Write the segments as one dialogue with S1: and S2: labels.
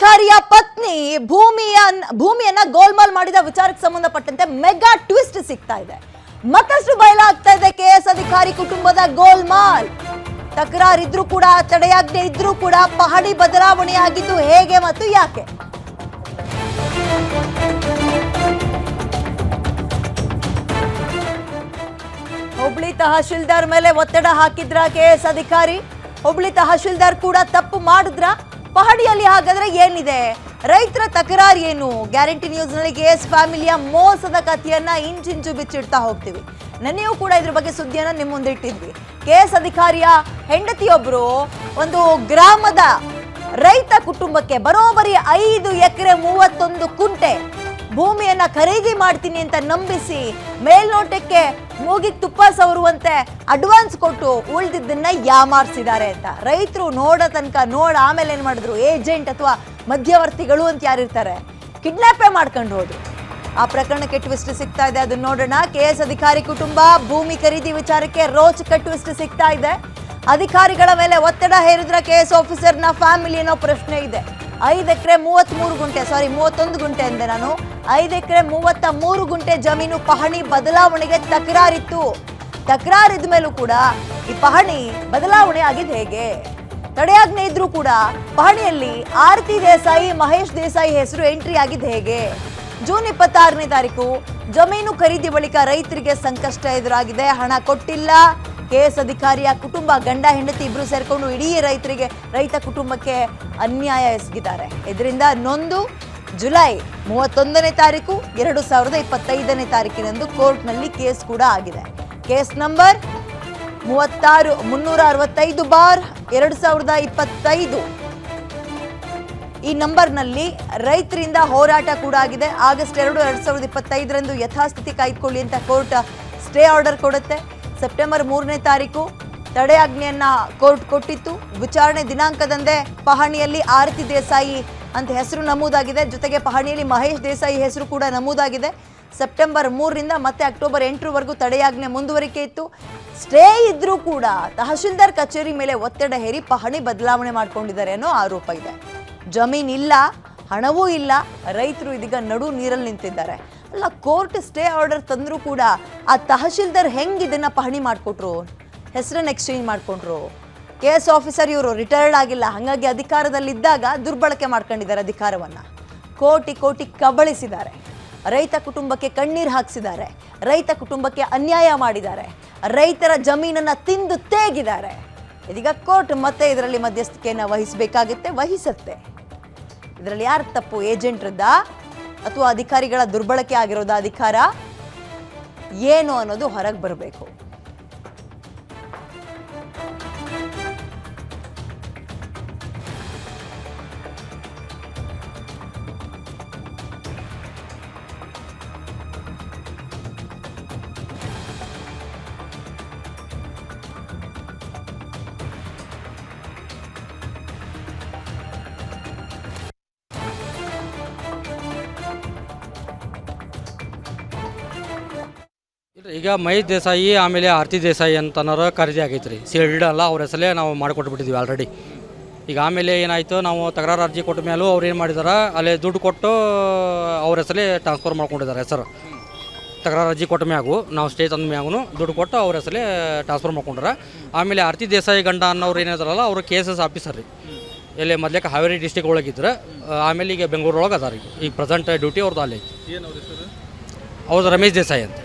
S1: ಅಧಿಕಾರಿಯ ಪತ್ನಿ ಭೂಮಿಯನ್ನ ಗೋಲ್ಮಾಲ್ ಮಾಡಿದ ವಿಚಾರಕ್ಕೆ ಸಂಬಂಧಪಟ್ಟಂತೆ ಮೆಗಾ ಟ್ವಿಸ್ಟ್ ಸಿಗ್ತಾ ಇದೆ. ಮತ್ತಷ್ಟು ಬಯಲಾಗ್ತಾ ಇದೆ ಕೆಎಸ್ ಅಧಿಕಾರಿ ಕುಟುಂಬದ ಗೋಲ್ಮಾಲ್. ತಕರಾರಿದ್ರೂ ಕೂಡ, ತಡೆಯಾಜ್ಞೆ ಇದ್ರೂ ಕೂಡ ಪಹಣಿ ಬದಲಾವಣೆಯಾಗಿದ್ದು ಹೇಗೆ ಮತ್ತು ಯಾಕೆ? ಹುಬ್ಳಿ ತಹಶೀಲ್ದಾರ್ ಮೇಲೆ ಒತ್ತಡ ಹಾಕಿದ್ರ ಕೆಎಸ್ ಅಧಿಕಾರಿ? ಹುಬ್ಳಿ ತಹಶೀಲ್ದಾರ್ ಕೂಡ ತಪ್ಪು ಮಾಡಿದ್ರ? ಪಹಣಿಯಲ್ಲಿ ಹಾಗಾದ್ರೆ ಏನಿದೆ? ರೈತರ ತಕರಾರು ಏನು? ಗ್ಯಾರಂಟಿ ನ್ಯೂಸ್ ನಲ್ಲಿ ಕೆಎಸ್ ಫ್ಯಾಮಿಲಿಯ ಮೋಸದ ಕಥೆಯನ್ನ ಇಂಚಿಂಚು ಬಿಚ್ಚಿಡ್ತಾ ಹೋಗ್ತೀವಿ. ನೆನ್ನೆಯೂ ಕೂಡ ಇದ್ರ ಬಗ್ಗೆ ಸುದ್ದಿಯನ್ನ ನಿಮ್ಮ ಮುಂದೆ ಇಟ್ಟಿದ್ವಿ. ಕೆಎಸ್ ಅಧಿಕಾರಿಯ ಹೆಂಡತಿಯೊಬ್ರು ಒಂದು ಗ್ರಾಮದ ರೈತ ಕುಟುಂಬಕ್ಕೆ ಬರೋಬ್ಬರಿ 5 ಎಕರೆ 31 ಕುಂಟೆ ಭೂಮಿಯನ್ನ ಖರೀದಿ ಮಾಡ್ತೀನಿ ಅಂತ ನಂಬಿಸಿ ಮೇಲ್ನೋಟಕ್ಕೆ ಮೂಗಿಗೆ ತುಪ್ಪ ಸವರುವಂತೆ ಅಡ್ವಾನ್ಸ್ ಕೊಟ್ಟು ಉಳಿದಿದ್ದನ್ನ ಯಾಮಾರಿಸಿದ್ದಾರೆ ಅಂತ ರೈತರು ಆಮೇಲೆ ಏನ್ ಮಾಡಿದ್ರು? ಏಜೆಂಟ್ ಅಥವಾ ಮಧ್ಯವರ್ತಿಗಳು ಅಂತ ಯಾರಿರ್ತಾರೆ, ಕಿಡ್ನಾಪೇ ಮಾಡ್ಕೊಂಡು ಹೋದ್ರು. ಆ ಪ್ರಕರಣಕ್ಕೆ ಟ್ವಿಸ್ಟ್ ಸಿಗ್ತಾ ಇದೆ, ಅದನ್ನ ನೋಡೋಣ. ಕೆಎಸ್ ಅಧಿಕಾರಿ ಕುಟುಂಬ ಭೂಮಿ ಖರೀದಿ ವಿಚಾರಕ್ಕೆ ರೋಚಕ ಟ್ವಿಸ್ಟ್ ಸಿಗ್ತಾ ಇದೆ. ಅಧಿಕಾರಿಗಳ ಮೇಲೆ ಒತ್ತಡ ಹೇರಿದ್ರ ಕೆಎಸ್ ಆಫೀಸರ್ನ ಫ್ಯಾಮಿಲಿ ಅನ್ನೋ ಪ್ರಶ್ನೆ ಇದೆ. 5 ಎಕರೆ 31 ಗುಂಟೆ ಅಂದೆ ನಾನು. 5 ಎಕರೆ 33 ಗುಂಟೆ ಜಮೀನು ಪಹಣಿ ಬದಲಾವಣೆಗೆ ತಕರಾರಿದ ಮೇಲೂ ಕೂಡ ಈ ಪಹಣಿ ಬದಲಾವಣೆ ಆಗಿದ್ದು ಹೇಗೆ? ತಡೆಯಾಜ್ಞೆ ಇದ್ರೂ ಕೂಡ ಪಹಣಿಯಲ್ಲಿ ಆರತಿ ದೇಸಾಯಿ, ಮಹೇಶ್ ದೇಸಾಯಿ ಹೆಸರು ಎಂಟ್ರಿ ಆಗಿದ್ದು ಹೇಗೆ? ಜೂನ್ 26ನೇ ತಾರೀಕು ಜಮೀನು ಖರೀದಿ ಬಳಿಕ ರೈತರಿಗೆ ಸಂಕಷ್ಟ ಎದುರಾಗಿದೆ. ಹಣ ಕೊಟ್ಟಿಲ್ಲ. ಕೆಎಸ್ ಅಧಿಕಾರಿಯ ಕುಟುಂಬ, ಗಂಡ ಹೆಂಡತಿ ಇಬ್ರು ಸೇರ್ಕೊಂಡು ಇಡೀ ರೈತ ಕುಟುಂಬಕ್ಕೆ ಅನ್ಯಾಯ ಎಸಗಿದ್ದಾರೆ. ಇದರಿಂದ ನೊಂದು ಜುಲೈ 31ನೇ ತಾರೀಕು 2025ನೇ ತಾರೀಕಿನಂದು ಕೋರ್ಟ್ನಲ್ಲಿ ಕೇಸ್ ಕೂಡ ಆಗಿದೆ. ಕೇಸ್ ನಂಬರ್ 36/2025 ಈ ನಂಬರ್ನಲ್ಲಿ ರೈತರಿಂದ ಹೋರಾಟ ಕೂಡ ಆಗಿದೆ. ಆಗಸ್ಟ್ 2, 2025ರಂದು ಯಥಾಸ್ಥಿತಿ ಕಾಯ್ದುಕೊಳ್ಳಿ ಅಂತ ಕೋರ್ಟ್ ಸ್ಟೇ ಆರ್ಡರ್ ಕೊಡುತ್ತೆ. ಸೆಪ್ಟೆಂಬರ್ 3ನೇ ತಾರೀಕು ತಡೆಯಾಜ್ಞೆಯನ್ನ ಕೋರ್ಟ್ ಕೊಟ್ಟಿತ್ತು. ವಿಚಾರಣೆ ದಿನಾಂಕದಂದೇ ಪಹಣಿಯಲ್ಲಿ ಆರತಿ ದೇಸಾಯಿ ಅಂತ ಹೆಸರು ನಮೂದಾಗಿದೆ. ಜೊತೆಗೆ ಪಹಣಿಯಲ್ಲಿ ಮಹೇಶ್ ದೇಸಾಯಿ ಹೆಸರು ಕೂಡ ನಮೂದಾಗಿದೆ. ಸೆಪ್ಟೆಂಬರ್ 3ರಿಂದ ಮತ್ತೆ ಅಕ್ಟೋಬರ್ 8ರವರೆಗೂ ತಡೆಯಾಜ್ಞೆ ಮುಂದುವರಿಕೆ ಇತ್ತು. ಸ್ಟೇ ಇದ್ರೂ ಕೂಡ ತಹಶೀಲ್ದಾರ್ ಕಚೇರಿ ಮೇಲೆ ಒತ್ತಡ ಹೇರಿ ಪಹಣಿ ಬದಲಾವಣೆ ಮಾಡ್ಕೊಂಡಿದ್ದಾರೆ ಅನ್ನೋ ಆರೋಪ ಇದೆ. ಜಮೀನ್ ಇಲ್ಲ, ಹಣವೂ ಇಲ್ಲ, ರೈತರು ಇದೀಗ ನಡು ನೀರಲ್ಲಿ ನಿಂತಿದ್ದಾರೆ. ಅಲ್ಲ, ಕೋರ್ಟ್ ಸ್ಟೇ ಆರ್ಡರ್ ತಂದರೂ ಕೂಡ ಆ ತಹಶೀಲ್ದಾರ್ ಹೆಂಗೆ ಇದನ್ನ ಪಹಣಿ ಮಾಡಿಕೊಟ್ರು? ಹೆಸರನ್ನು ಎಕ್ಸ್ಚೇಂಜ್ ಮಾಡಿಕೊಂಡ್ರು. ಕೆಎಸ್ ಆಫೀಸರ್ ಇವರು ರಿಟೈರ್ಡ್ ಆಗಿಲ್ಲ, ಹಾಗಾಗಿ ಅಧಿಕಾರದಲ್ಲಿದ್ದಾಗ ದುರ್ಬಳಕೆ ಮಾಡ್ಕೊಂಡಿದ್ದಾರೆ ಅಧಿಕಾರವನ್ನು. ಕೋಟಿ ಕಬಳಿಸಿದ್ದಾರೆ. ರೈತ ಕುಟುಂಬಕ್ಕೆ ಕಣ್ಣೀರು ಹಾಕಿಸಿದ್ದಾರೆ. ರೈತ ಕುಟುಂಬಕ್ಕೆ ಅನ್ಯಾಯ ಮಾಡಿದ್ದಾರೆ. ರೈತರ ಜಮೀನನ್ನು ತಿಂದು ತೇಗಿದ್ದಾರೆ. ಇದೀಗ ಕೋರ್ಟ್ ಮತ್ತೆ ಇದರಲ್ಲಿ ಮಧ್ಯಸ್ಥಿಕೆಯನ್ನು ವಹಿಸುತ್ತೆ. ಇದರಲ್ಲಿ ಯಾರು ತಪ್ಪು? ಏಜೆಂಟ್ರದ್ದ ಅಥವಾ ಅಧಿಕಾರಿಗಳ ದುರ್ಬಳಕೆ ಆಗಿರೋದ ಅಧಿಕಾರ ಏನು ಅನ್ನೋದು ಹೊರಗೆ ಬರಬೇಕು.
S2: ಈಗ ಮಹೇಶ್ ದೇಸಾಯಿ ಆಮೇಲೆ ಆರತಿ ದೇಸಾಯಿ ಅಂತನಾರ ಖರೀದಿ ಆಗೈತೆ ರೀ. ಸೀಲ್ಡ್ ಅಲ್ಲ, ಅವ್ರ ಹೆಸರೇ ನಾವು ಮಾಡಿಕೊಟ್ಬಿಟ್ಟಿದ್ವಿ ಆಲ್ರೆಡಿ. ಈಗ ಆಮೇಲೆ ಏನಾಯಿತು, ನಾವು ತಕರಾರು ಅರ್ಜಿ ಕೊಟ್ಟ ಮೇಲೂ ಅವ್ರು ಏನು ಮಾಡಿದಾರೆ, ಅಲ್ಲೇ ದುಡ್ಡು ಕೊಟ್ಟು ಅವ್ರ ಹೆಸರೇ ಟ್ರಾನ್ಸ್ಫರ್ ಮಾಡ್ಕೊಂಡಿದ್ದಾರೆ ಹೆಸರು. ತಕರಾರು ಅರ್ಜಿ ಕೊಟ್ಟ ಮ್ಯಾಗು ನಾವು ಸ್ಟೇ ತಂದ ಮ್ಯಾಗೂ ದುಡ್ಡು ಕೊಟ್ಟು ಅವ್ರ ಹೆಸರೇ ಟ್ರಾನ್ಸ್ಫರ್ ಮಾಡ್ಕೊಂಡ್ರೆ. ಆಮೇಲೆ ಆರತಿ ದೇಸಾಯಿ ಗಂಡ ಅನ್ನೋರು ಏನಿದಾರಲ್ಲ, ಅವರು KSS ಆಫೀಸರ್ ರೀ. ಇಲ್ಲಿ ಮೊದಲಕ್ಕೆ ಹಾವೇರಿ ಡಿಸ್ಟಿಕ್ ಒಳಗಿದ್ರೆ, ಆಮೇಲೆ ಈಗ ಬೆಂಗಳೂರು ಒಳಗೆ ಅದಾರ. ಈಗ ಪ್ರೆಸೆಂಟ್ ಡ್ಯೂಟಿ ಅವ್ರದ್ದು ಅಲ್ಲಿ ಅವ್ರದ್ದು ರಮೇಶ್ ದೇಸಾಯಿ ಅಂತ.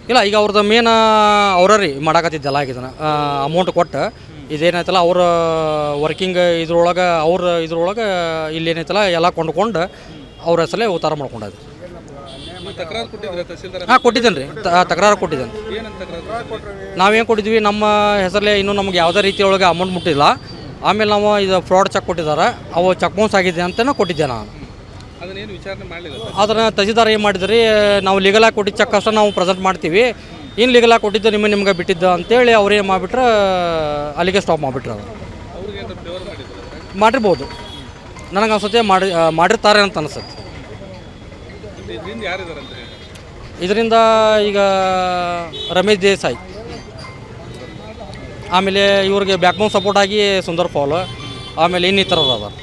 S2: ಇಲ್ಲ, ಈಗ ಅವ್ರದ್ದು ಮೇನ್ ಅವರ ರೀ ಮಾಡಾಕತ್ತಿದ್ದೆಲ್ಲ. ಇದನ್ನು ಅಮೌಂಟ್ ಕೊಟ್ಟು ಇದೇನೈತಲ್ಲ ಅವ್ರ ವರ್ಕಿಂಗ್ ಇದ್ರೊಳಗೆ ಇಲ್ಲೇನೈತಲ್ಲ ಎಲ್ಲ ಕೊಂಡ್ಕೊಂಡು ಅವ್ರ ಹೆಸರೇ ಉತ್ತಾರ ಮಾಡ್ಕೊಂಡಾದ್ರು. ಹಾಂ, ಕೊಟ್ಟಿದ್ದೇನೆ ರೀ. ತಕರಾರು ಕೊಟ್ಟಿದ್ದೇನೆ. ನಾವೇನು ಕೊಟ್ಟಿದ್ವಿ, ನಮ್ಮ ಹೆಸರಲ್ಲೇ ಇನ್ನೂ ನಮ್ಗೆ ಯಾವುದೇ ರೀತಿಯೊಳಗೆ ಅಮೌಂಟ್ ಮುಟ್ಟಿಲ್ಲ. ಆಮೇಲೆ ನಾವು ಇದು ಫ್ರಾಡ್ ಚೆಕ್ ಕೊಟ್ಟಿದ್ದಾರೆ, ಅವು ಚೆಕ್ ಬೌನ್ಸ್ ಆಗಿದೆ ಅಂತಲೂ ಕೊಟ್ಟಿದ್ದೆ ನಾನು. ಅದನ್ನು ತಹಸೀಲ್ದಾರ್ ಏನು ಮಾಡಿದ್ರಿ, ನಾವು ಲೀಗಲಾಗಿ ಕೊಟ್ಟಿದ್ದ ಚೆಕ್ ಅಷ್ಟೇ ನಾವು ಪ್ರೆಸೆಂಟ್ ಮಾಡ್ತೀವಿ, ಇನ್ನು ಲೀಗಲಾಗಿ ಕೊಟ್ಟಿದ್ದು ನಿಮ್ಗೆ ಬಿಟ್ಟಿದ್ದು ಅಂತೇಳಿ ಅವ್ರೇನು ಮಾಡಿಬಿಟ್ರೆ ಅಲ್ಲಿಗೆ ಸ್ಟಾಪ್ ಮಾಡಿಬಿಟ್ರೆ. ಮಾಡಿರ್ಬೋದು, ನನಗೆ ಅನ್ಸುತ್ತೆ ಮಾಡಿರ್ತಾರೆ ಅಂತ ಅನಿಸುತ್ತೆ. ಇದರಿಂದ ಈಗ ರಮೇಶ್ ದೇಸಾಯಿ, ಆಮೇಲೆ ಇವ್ರಿಗೆ ಬ್ಯಾಕ್ಬೋನ್ ಸಪೋರ್ಟ್ ಆಗಿ ಸುಂದರ್ ಪಾಲ್, ಆಮೇಲೆ ಇನ್ನಿತರರು ಅದಾರ.